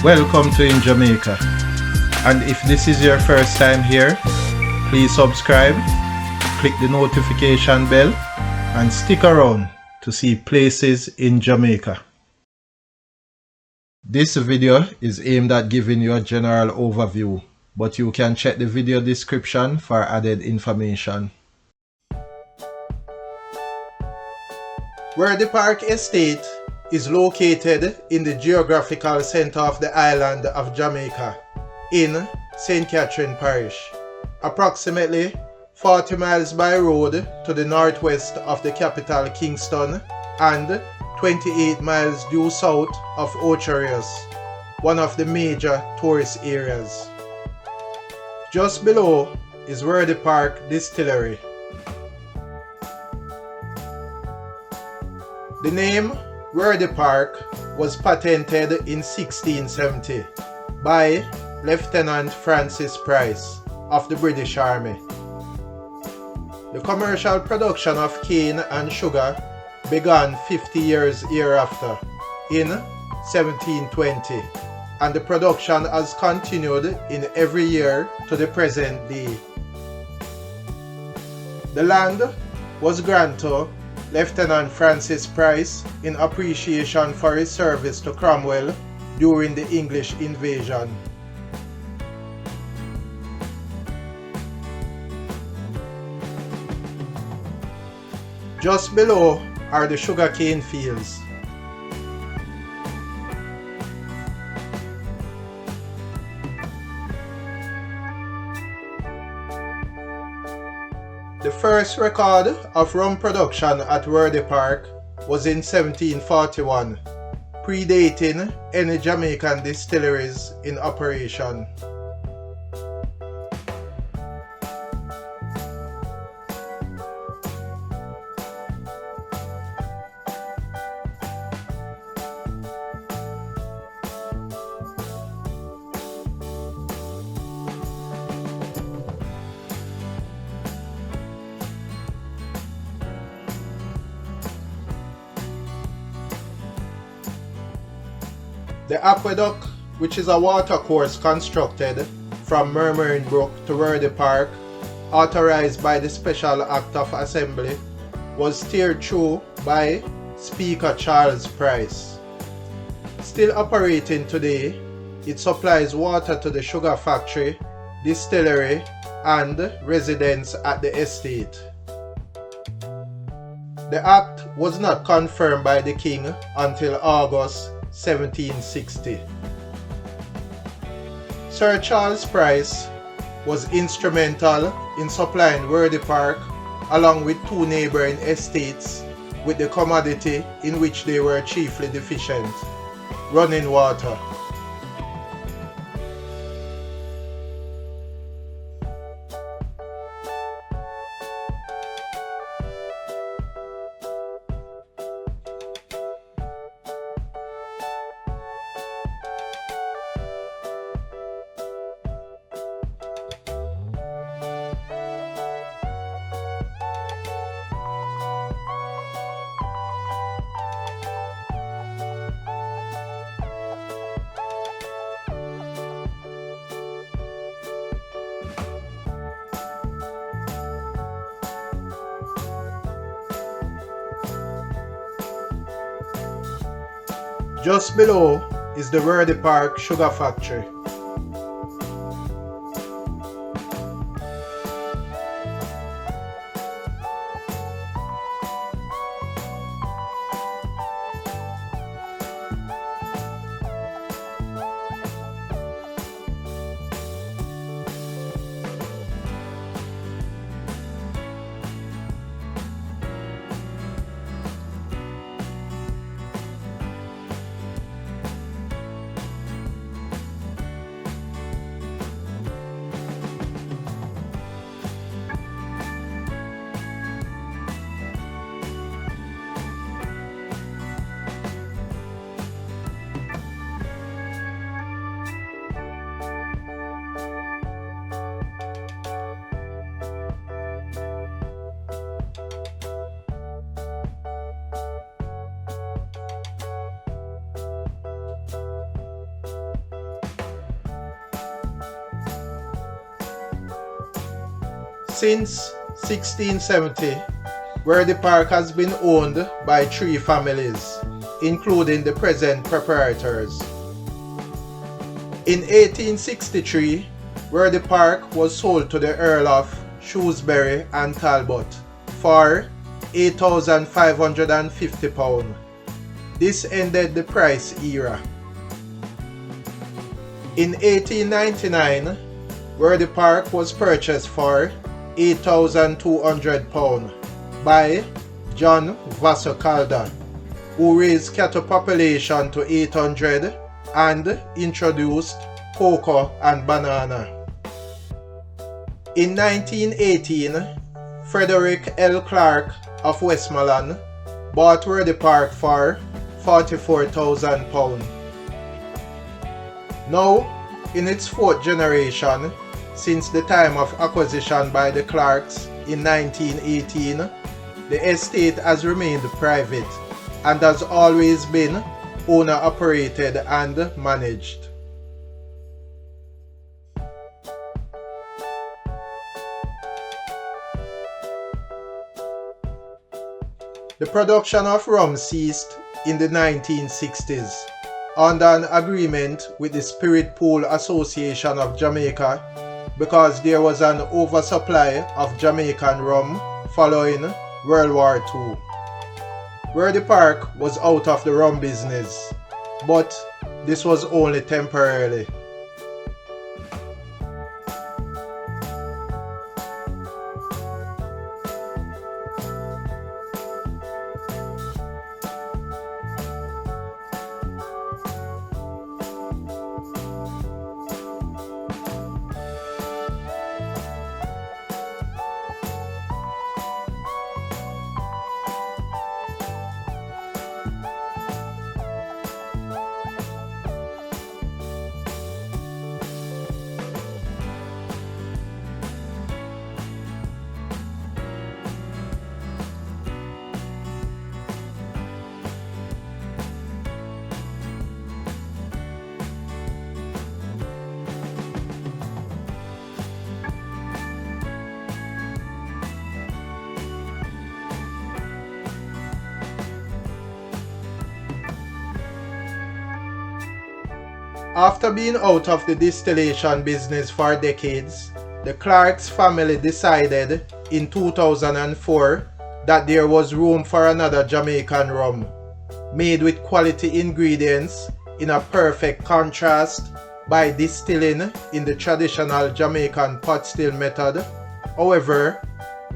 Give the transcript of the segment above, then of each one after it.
Welcome to InJamaica, and if this is your first time here, please subscribe, click the notification bell, and stick around to see places in Jamaica. This video is aimed at giving you a general overview, but you can check the video description for added information. Worthy Park Estate is located in the geographical center of the island of Jamaica in St Catherine Parish, approximately 40 miles by road to the northwest of the capital Kingston and 28 miles due south of Ocho Rios, one of the major tourist areas. Just below is Worthy Park Distillery. The name Worthy Park was patented in 1670 by Lieutenant Francis Price of the British Army. The commercial production of cane and sugar began 50 years hereafter in 1720, and the production has continued in every year to the present day. The land was granted to Lieutenant Francis Price in appreciation for his service to Cromwell during the English invasion. Just below are the sugarcane fields. The first record of rum production at Worthy Park was in 1741, predating any Jamaican distilleries in operation. The aqueduct, which is a watercourse constructed from Murmuring Brook to Worthy Park, authorized by the Special Act of Assembly, was steered through by Speaker Charles Price. Still operating today, it supplies water to the sugar factory, distillery, and residents at the estate. The act was not confirmed by the King until August 1760. Sir Charles Price was instrumental in supplying Worthy Park, along with two neighboring estates, with the commodity in which they were chiefly deficient: running water. Just below is the Worthy Park Sugar Factory. Since 1670, Worthy Park has been owned by 3 families, including the present proprietors. In 1863, Worthy Park was sold to the Earl of Shrewsbury and Talbot for £8,550. This ended the price era. In 1899, Worthy Park was purchased for £8,200 by John Vassar Calder, who raised cattle population to 800 and introduced cocoa and banana. In 1918, Frederick L. Clark of Westmoreland bought Worthy Park for £44,000. Now, in its 4th generation, since the time of acquisition by the Clarks in 1918, the estate has remained private and has always been owner-operated and managed. The production of rum ceased in the 1960s under an agreement with the Spirit Pool Association of Jamaica because there was an oversupply of Jamaican rum following World War II. Worthy Park was out of the rum business, but this was only temporarily. After being out of the distillation business for decades, the Clarks family decided in 2004 that there was room for another Jamaican rum, made with quality ingredients in a perfect contrast by distilling in the traditional Jamaican pot still method, however,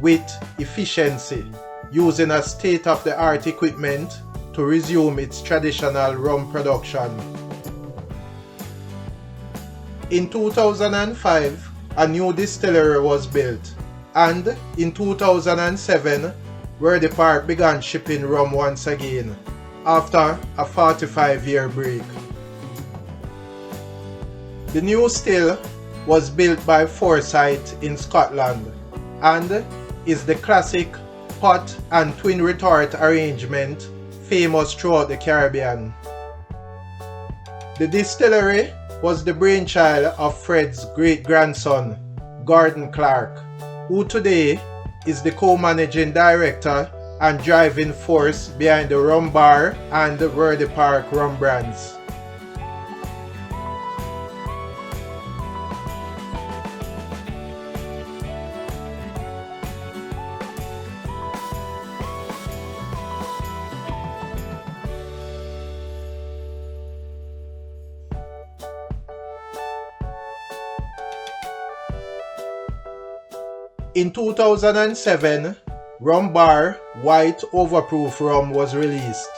with efficiency, using a state-of-the-art equipment to resume its traditional rum production. In 2005, a new distillery was built, and in 2007, Worthy Park began shipping rum once again, after a 45-year break. The new still was built by Forsyth in Scotland, and is the classic pot and twin retort arrangement famous throughout the Caribbean. The distillery was the brainchild of Fred's great-grandson, Gordon Clark, who today is the co-managing director and driving force behind the Rum Bar and the Worthy Park rum brands. In 2007, Rum Bar White Overproof Rum was released.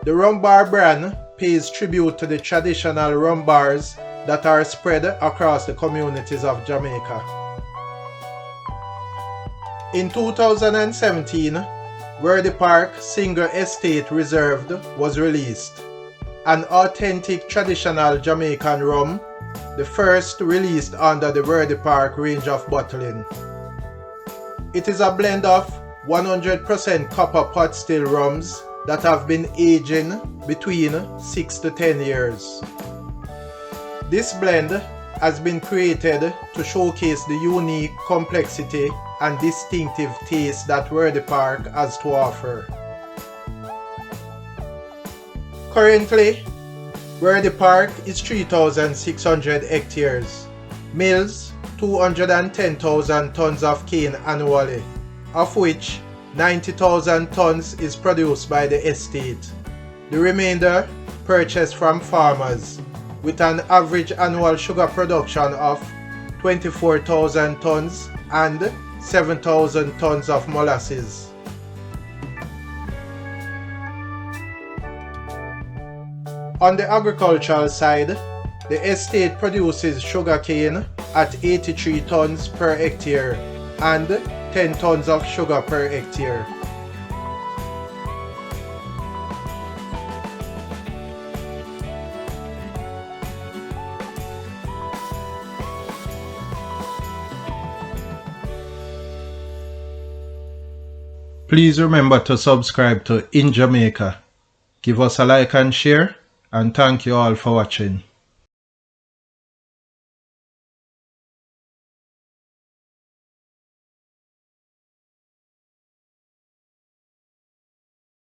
The Rum Bar brand pays tribute to the traditional rum bars that are spread across the communities of Jamaica. In 2017, Worthy Park Single Estate Reserved was released, an authentic traditional Jamaican rum, the first released under the Worthy Park range of bottling. It is a blend of 100% copper pot still rums that have been aging between 6 to 10 years. This blend has been created to showcase the unique complexity and distinctive taste that Worthy Park has to offer. Currently, Worthy Park is 3,600 hectares, mills 210,000 tons of cane annually, of which 90,000 tons is produced by the estate. The remainder purchased from farmers, with an average annual sugar production of 24,000 tons and 7,000 tons of molasses. On the agricultural side, the estate produces sugarcane at 83 tons per hectare and 10 tons of sugar per hectare. Please remember to subscribe to InJamaica. Give us a like and share, and thank you all for watching.